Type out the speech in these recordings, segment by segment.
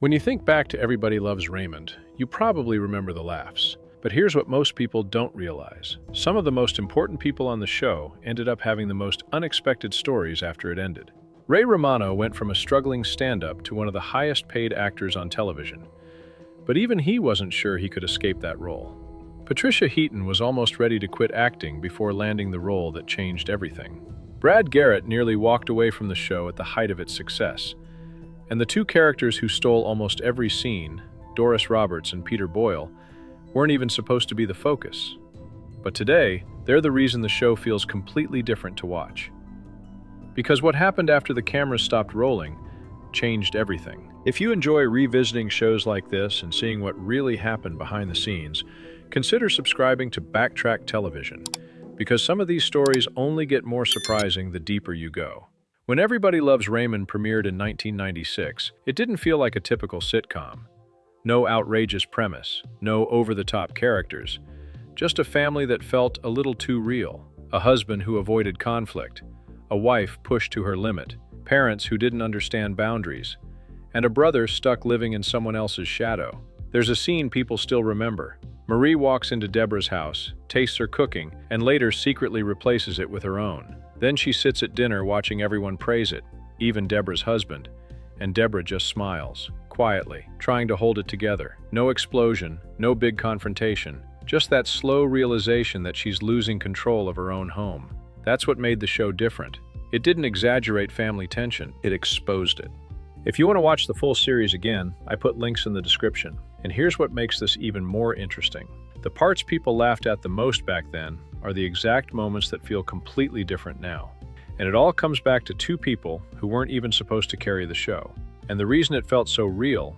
When you think back to Everybody Loves Raymond, you probably remember the laughs. But here's what most people don't realize. Some of the most important people on the show ended up having the most unexpected stories after it ended. Ray Romano went from a struggling stand-up to one of the highest-paid actors on television. But even he wasn't sure he could escape that role. Patricia Heaton was almost ready to quit acting before landing the role that changed everything. Garrett nearly walked away from the show at the height of its success. And the two characters who stole almost every scene, Doris Roberts and Peter Boyle, weren't even supposed to be the focus. But today, they're the reason the show feels completely different to watch. Because what happened after the cameras stopped rolling changed everything. If you enjoy revisiting shows like this and seeing what really happened behind the scenes, consider subscribing to Backtrack Television, because some of these stories only get more surprising the deeper you go. When Everybody Loves Raymond premiered in 1996, it didn't feel like a typical sitcom. No outrageous premise, no over-the-top characters, just a family that felt a little too real, a husband who avoided conflict, a wife pushed to her limit, parents who didn't understand boundaries, and a brother stuck living in someone else's shadow. There's a scene people still remember. Marie walks into Deborah's house, tastes her cooking, and later secretly replaces it with her own. Then she sits at dinner watching everyone praise it, even Deborah's husband, and Deborah just smiles, quietly, trying to hold it together. No explosion, no big confrontation, just that slow realization that she's losing control of her own home. That's what made the show different. It didn't exaggerate family tension, it exposed it. If you want to watch the full series again, I put links in the description. And here's what makes this even more interesting. The parts people laughed at the most back then are the exact moments that feel completely different now. And it all comes back to two people who weren't even supposed to carry the show. And the reason it felt so real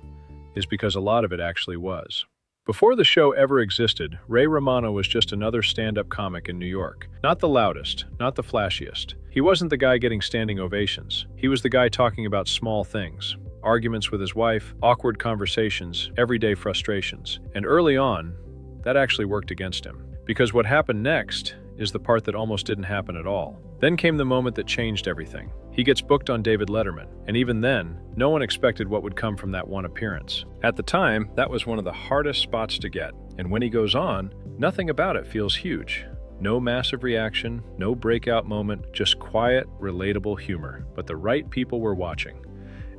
is because a lot of it actually was. Before the show ever existed, Ray Romano was just another stand-up comic in New York. Not the loudest, not the flashiest. He wasn't the guy getting standing ovations. He was the guy talking about small things. Arguments with his wife, awkward conversations, everyday frustrations. And early on, that actually worked against him. Because what happened next is the part that almost didn't happen at all. Then came the moment that changed everything. He gets booked on David Letterman, and even then, no one expected what would come from that one appearance. At the time, that was one of the hardest spots to get, and when he goes on, nothing about it feels huge. No massive reaction, no breakout moment, just quiet, relatable humor. But the right people were watching.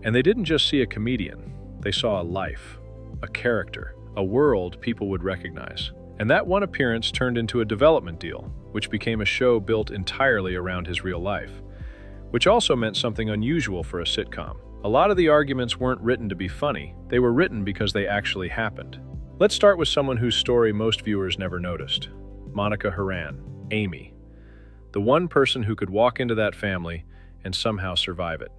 And they didn't just see a comedian, they saw a life, a character, a world people would recognize. And that one appearance turned into a development deal, which became a show built entirely around his real life, which also meant something unusual for a sitcom. A lot of the arguments weren't written to be funny, they were written because they actually happened. Let's start with someone whose story most viewers never noticed. Monica Horan, Amy. The one person who could walk into that family and somehow survive it.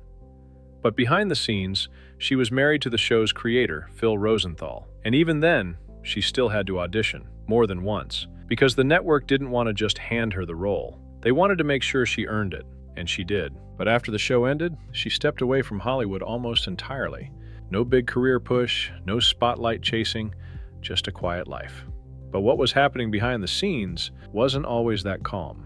But behind the scenes, she was married to the show's creator, Phil Rosenthal. And even then, she still had to audition, more than once, because the network didn't want to just hand her the role. They wanted to make sure she earned it, and she did. But after the show ended, she stepped away from Hollywood almost entirely. No big career push, no spotlight chasing, just a quiet life. But what was happening behind the scenes wasn't always that calm.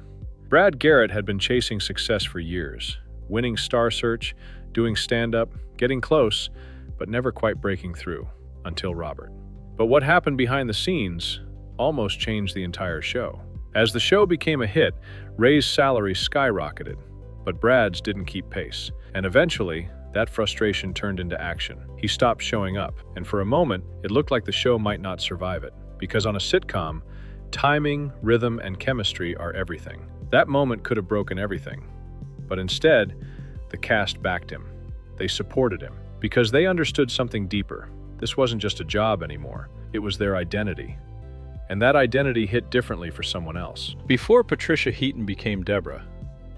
Garrett had been chasing success for years, winning Star Search, doing stand-up, getting close, but never quite breaking through, until Robert. But what happened behind the scenes almost changed the entire show. As the show became a hit, Ray's salary skyrocketed, but Brad's didn't keep pace. And eventually, that frustration turned into action. He stopped showing up, and for a moment, it looked like the show might not survive it. Because on a sitcom, timing, rhythm, and chemistry are everything. That moment could have broken everything. But instead, the cast backed him. They supported him, because they understood something deeper. This wasn't just a job anymore, it was their identity. And that identity hit differently for someone else. Before Patricia Heaton became Deborah,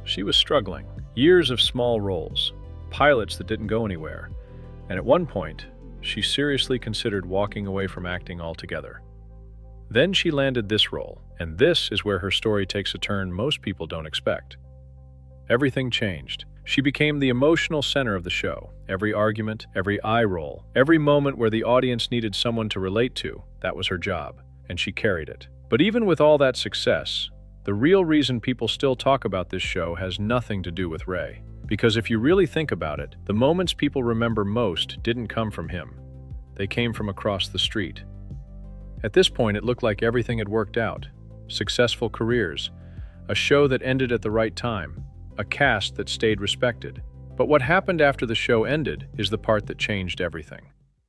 she was struggling. Years of small roles, pilots that didn't go anywhere, and at one point, she seriously considered walking away from acting altogether. Then she landed this role, and this is where her story takes a turn most people don't expect. Everything changed. She became the emotional center of the show. Every argument, every eye roll, every moment where the audience needed someone to relate to, that was her job, and she carried it. But even with all that success, the real reason people still talk about this show has nothing to do with Ray. Because if you really think about it, the moments people remember most didn't come from him. They came from across the street. At this point, it looked like everything had worked out. Successful careers, a show that ended at the right time, a cast that stayed respected. But what happened after the show ended is the part that changed everything.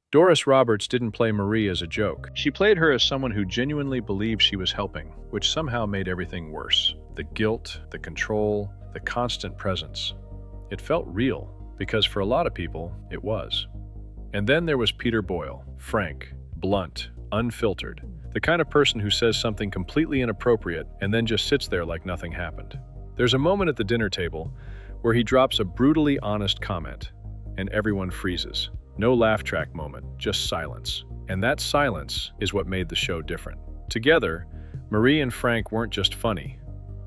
Doris Roberts didn't play Marie as a joke. She played her as someone who genuinely believed she was helping, which somehow made everything worse. The guilt, the control, the constant presence. It felt real, because for a lot of people, it was. And then there was Peter Boyle, frank, blunt, unfiltered, the kind of person who says something completely inappropriate and then just sits there like nothing happened. There's a moment at the dinner table where he drops a brutally honest comment, and everyone freezes. No laugh track moment, just silence. And that silence is what made the show different. Together, Marie and Frank weren't just funny.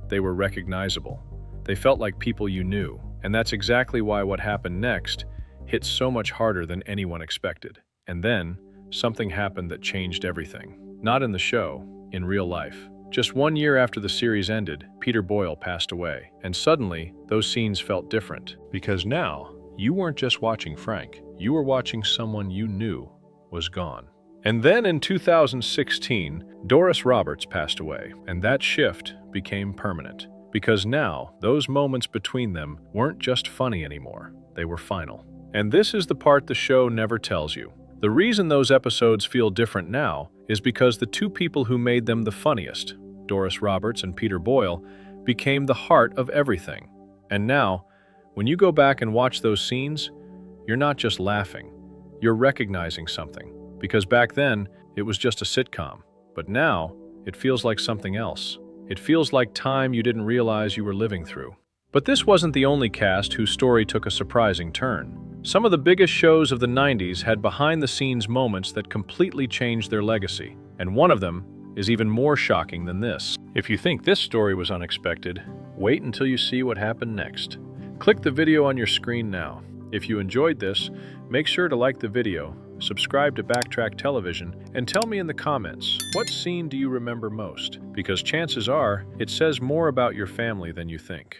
They were recognizable. They felt like people you knew. And that's exactly why what happened next hit so much harder than anyone expected. And then, something happened that changed everything. Not in the show, in real life. Just 1 year after the series ended, Peter Boyle passed away. And suddenly, those scenes felt different. Because now, you weren't just watching Frank. You were watching someone you knew was gone. And then in 2016, Doris Roberts passed away. And that shift became permanent. Because now, those moments between them weren't just funny anymore. They were final. And this is the part the show never tells you. The reason those episodes feel different now is because the two people who made them the funniest, Doris Roberts and Peter Boyle, became the heart of everything. And now, when you go back and watch those scenes, you're not just laughing, you're recognizing something. Because back then, it was just a sitcom. But now, it feels like something else. It feels like time you didn't realize you were living through. But this wasn't the only cast whose story took a surprising turn. Some of the biggest shows of the 90s had behind-the-scenes moments that completely changed their legacy. And one of them is even more shocking than this. If you think this story was unexpected, wait until you see what happened next. Click the video on your screen now. If you enjoyed this, make sure to like the video, subscribe to Backtrack Television, and tell me in the comments, what scene do you remember most? Because chances are, it says more about your family than you think.